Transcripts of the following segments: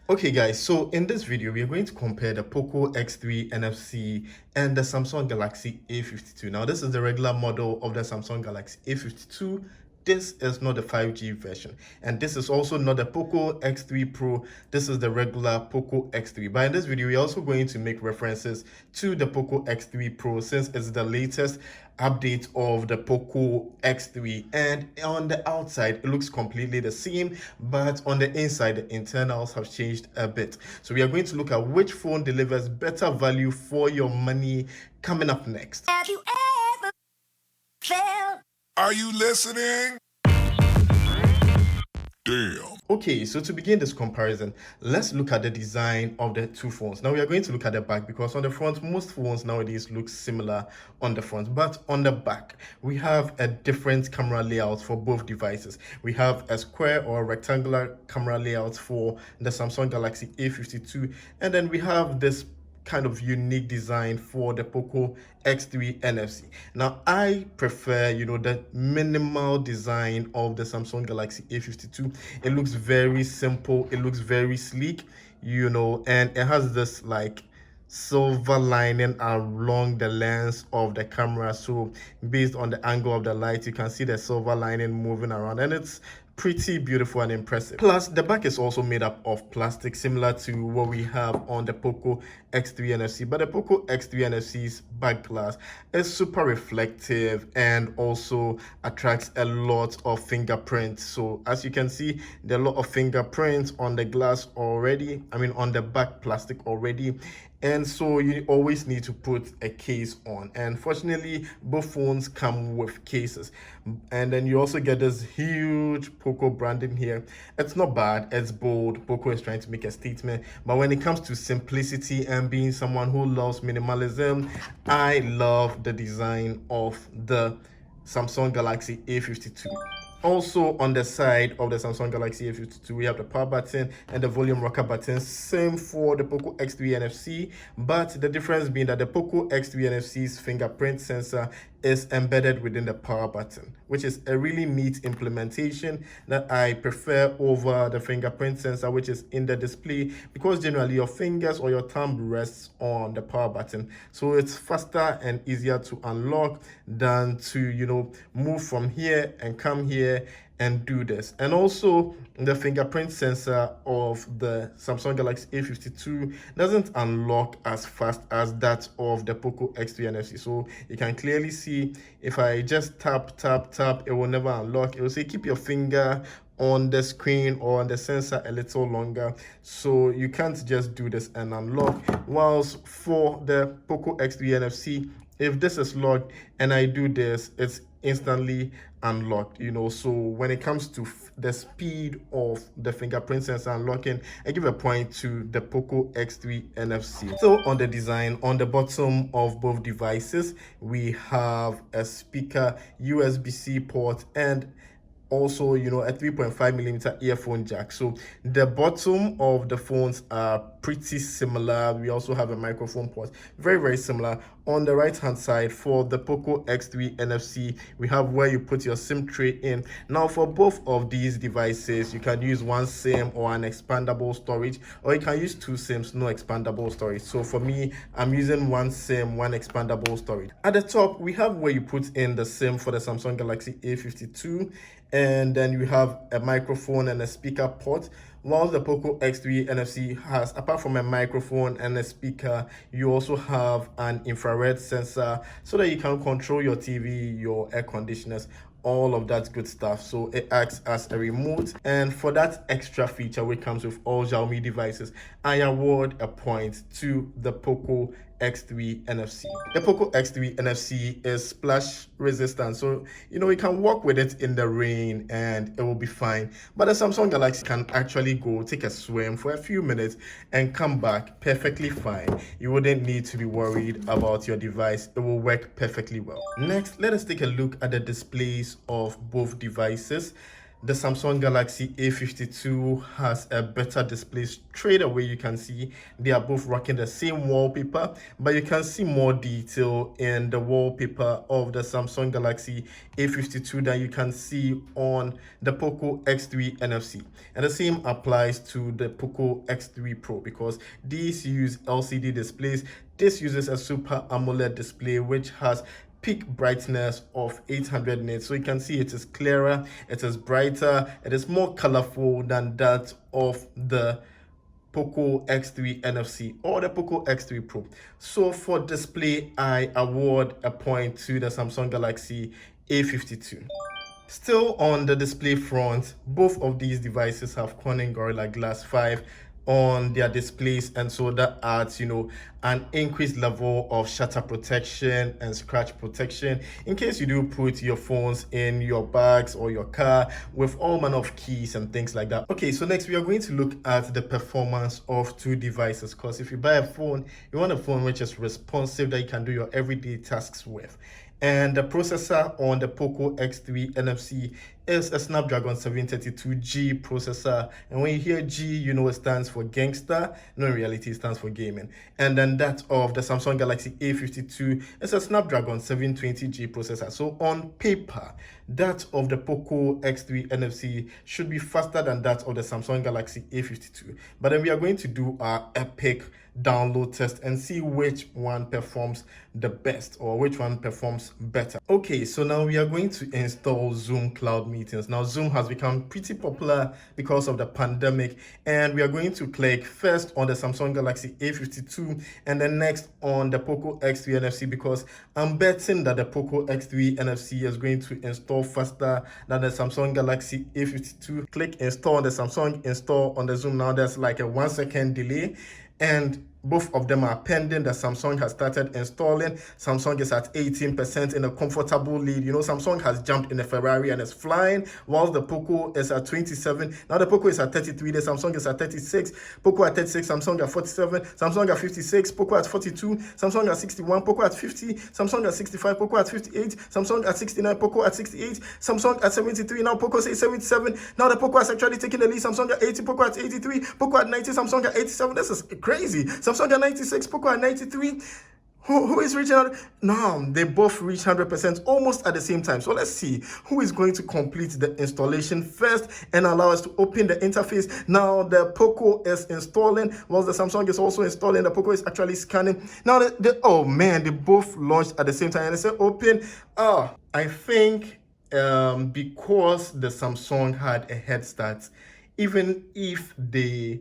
Okay guys, so in this video we are going to compare the Poco X3 NFC and the Samsung Galaxy A52. Now this is the regular model of the Samsung Galaxy A52. This is not the 5G version, and this is also not the Poco X3 Pro. This is the regular Poco X3. But in this video we're also going to make references to the Poco X3 Pro since it's the latest update of the Poco X3, and on the outside it looks completely the same, but on the inside the internals have changed a bit. So we are going to look at which phone delivers better value for your money coming up next. Have you ever felt? Are you listening? Damn. Okay, so to begin this comparison, let's look at the design of the two phones. Now we are going to look at the back because on the front, most phones nowadays look similar on the front, but on the back, we have a different camera layout for both devices. We have a square or rectangular camera layout for the Samsung Galaxy A52, and then we have this kind of unique design for the Poco X3 NFC. Now I prefer, the minimal design of the Samsung Galaxy A52. It looks very simple, it looks very sleek, and it has this like silver lining along the lens of the camera. So based on the angle of the light, you can see the silver lining moving around, and it's pretty beautiful and impressive. Plus the back is also made up of plastic, similar to what we have on the Poco X3 NFC, but the Poco X3 NFC's back glass is super reflective and also attracts a lot of fingerprints. So as you can see, there are a lot of fingerprints on the glass already, on the back plastic already, and so you always need to put a case on, and fortunately both phones come with cases. And then you also get this huge Poco branding here. It's not bad, it's bold. Poco is trying to make a statement, but when it comes to simplicity and being someone who loves minimalism, I love the design of the Samsung Galaxy A52. Also on the side of the Samsung Galaxy A52, we have the power button and the volume rocker button, same for the Poco X3 NFC, but the difference being that the Poco X3 NFC's fingerprint sensor is embedded within the power button, which is a really neat implementation that I prefer over the fingerprint sensor, which is in the display, because generally your fingers or your thumb rests on the power button, so it's faster and easier to unlock than to move from here and come here and do this. And also the fingerprint sensor of the Samsung Galaxy A52 doesn't unlock as fast as that of the Poco X3 NFC. So you can clearly see if I just tap, it will never unlock. It will say keep your finger on the screen or on the sensor a little longer, so you can't just do this and unlock. Whilst for the Poco X3 NFC, if this is locked and I do this, it's instantly unlocked. So when it comes to the speed of the fingerprint sensor unlocking, I give a point to the Poco X3 NFC. So on the design, on the bottom of both devices, we have a speaker, USB-C port, and also a 3.5mm earphone jack. So the bottom of the phones are pretty similar. We also have a microphone port, very similar. On the right hand side for the Poco X3 NFC, we have where you put your SIM tray in. Now for both of these devices, you can use one SIM or an expandable storage, or you can use two SIMs, no expandable storage. So for me, I'm using one SIM, one expandable storage. At the top, we have where you put in the SIM for the Samsung Galaxy A52, and then you have a microphone and a speaker port. While the Poco X3 NFC has, apart from a microphone and a speaker, you also have an infrared sensor so that you can control your TV, your air conditioners, all of that good stuff. So it acts as a remote, and for that extra feature which comes with all Xiaomi devices, I award a point to the Poco X3 NFC. The Poco X3 NFC is splash resistant, so you can walk with it in the rain and it will be fine. But the Samsung Galaxy can actually go take a swim for a few minutes and come back perfectly fine. You wouldn't need to be worried about your device. It will work perfectly well. Next, let us take a look at the displays of both devices. The Samsung Galaxy A52 has a better display. Straight away you can see they are both rocking the same wallpaper, but you can see more detail in the wallpaper of the Samsung Galaxy A52 than you can see on the Poco X3 NFC. And the same applies to the Poco X3 Pro, because these use LCD displays. This uses a Super AMOLED display which has peak brightness of 800 nits, so you can see it is clearer, it is brighter, it is more colorful than that of the Poco X3 NFC or the Poco X3 Pro. So for display, I award a point to the Samsung Galaxy A52. Still on the display front, both of these devices have Corning Gorilla Glass 5 on their displays, and so that adds an increased level of shutter protection and scratch protection in case you do put your phones in your bags or your car with all manner of keys and things like that. Okay, so next we are going to look at the performance of two devices, because if you buy a phone, you want a phone which is responsive, that you can do your everyday tasks with. And the processor on the Poco X3 NFC is a Snapdragon 732G processor. And when you hear G, you know it stands for gangster. No, in reality, it stands for gaming. And then that of the Samsung Galaxy A52 is a Snapdragon 720G processor. So on paper, that of the Poco X3 NFC should be faster than that of the Samsung Galaxy A52. But then we are going to do our epic download test and see which one performs the best or which one performs better. Okay, so now we are going to install Zoom Cloud Meetings. Now Zoom has become pretty popular because of the pandemic, and we are going to click first on the Samsung Galaxy A52 and then next on the Poco X3 NFC, because I'm betting that the Poco X3 NFC is going to install faster than the Samsung Galaxy A52. Click install on the Samsung, install on the Zoom. Now there's like a 1 second delay, and both of them are pending. The Samsung has started installing. Samsung is at 18% in a comfortable lead. Samsung has jumped in a Ferrari and is flying, whilst the Poco is at 27. Now the Poco is at 33, the Samsung is at 36. Poco at 36, Samsung at 47, Samsung at 56, Poco at 42, Samsung at 61, Poco at 50, Samsung at 65, Poco at 58, Samsung at 69, Poco at 68, Samsung at 73. Now Poco says 77. Now the Poco has actually taken the lead. Samsung at 80, Poco at 83, Poco at 90, Samsung at 87. This is crazy. Samsung at 96, Poco at 93. Who is reaching out? No, they both reach 100% almost at the same time. So let's see who is going to complete the installation first and allow us to open the interface. Now the Poco is installing, whilst the Samsung is also installing. The Poco is actually scanning. Now, oh man, they both launched at the same time and they say open. I think because the Samsung had a head start, even if they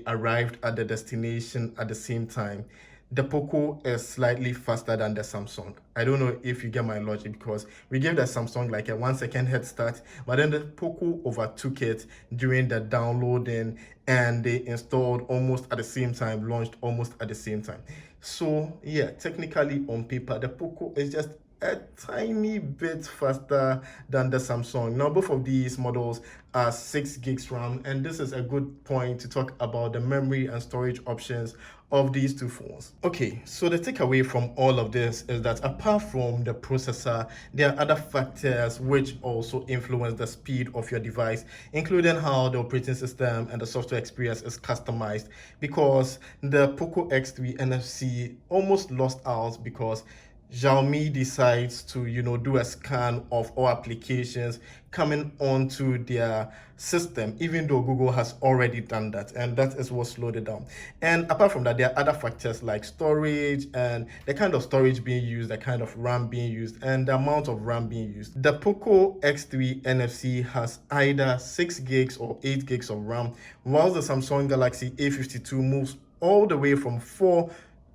arrived at the destination at the same time, the Poco is slightly faster than the Samsung. I don't know if you get my logic, because we gave the Samsung like a 1 second head start, but then the Poco overtook it during the downloading, and they installed almost at the same time, launched almost at the same time. So yeah, technically on paper, the Poco is just a tiny bit faster than the Samsung. Now both of these models are 6 gigs RAM, and this is a good point to talk about the memory and storage options of these two phones. Okay, so the takeaway from all of this is that apart from the processor, there are other factors which also influence the speed of your device, including how the operating system and the software experience is customized, because the Poco X3 NFC almost lost out because Xiaomi decides to do a scan of all applications coming onto their system, even though Google has already done that, and that is what slowed it down. And apart from that, there are other factors like storage and the kind of storage being used, the kind of RAM being used, and the amount of RAM being used. The Poco X3 NFC has either 6 gigs or 8 gigs of RAM, whilst the Samsung Galaxy A52 moves all the way from 4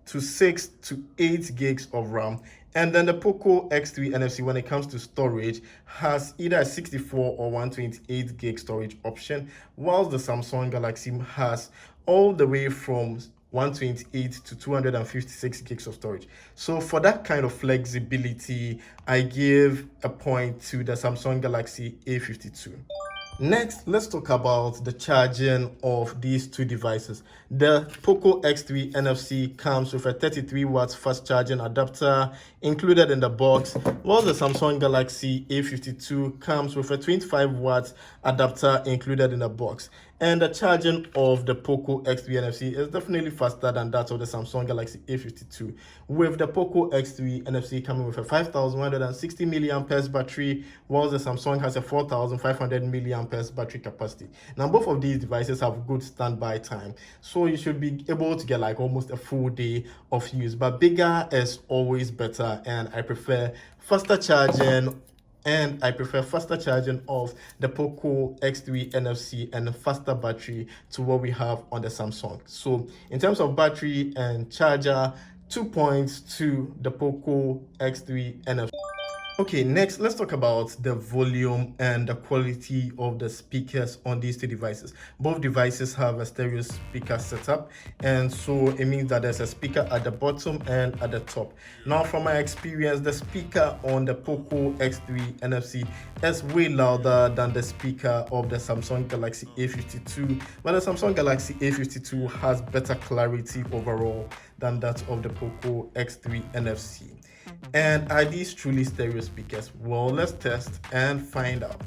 to 6 to 8 gigs of RAM. And then the Poco X3 NFC, when it comes to storage, has either a 64 or 128 gig storage option, whilst the Samsung Galaxy has all the way from 128 to 256 gigs of storage. So for that kind of flexibility, I give a point to the Samsung Galaxy A52. Next, let's talk about the charging of these two devices. The Poco X3 NFC comes with a 33 watts fast charging adapter included in the box, while the Samsung Galaxy A52 comes with a 25 watts adapter included in the box. And the charging of the Poco X3 NFC is definitely faster than that of the Samsung Galaxy A52, with the Poco X3 NFC coming with a 5160 milliamperes battery, while the Samsung has a 4500 milliamperes battery capacity. Now, both of these devices have good standby time, so you should be able to get like almost a full day of use, but bigger is always better, and I prefer faster charging of the Poco X3 NFC and faster battery to what we have on the Samsung. So in terms of battery and charger, 2 points to the Poco X3 NFC. Okay, next, let's talk about the volume and the quality of the speakers on these two devices. Both devices have a stereo speaker setup, and so it means that there's a speaker at the bottom and at the top. Now, from my experience, the speaker on the Poco X3 NFC is way louder than the speaker of the Samsung Galaxy A52, but the Samsung Galaxy A52 has better clarity overall than that of the Poco X3 NFC. And are these truly stereo speakers? Well, let's test and find out.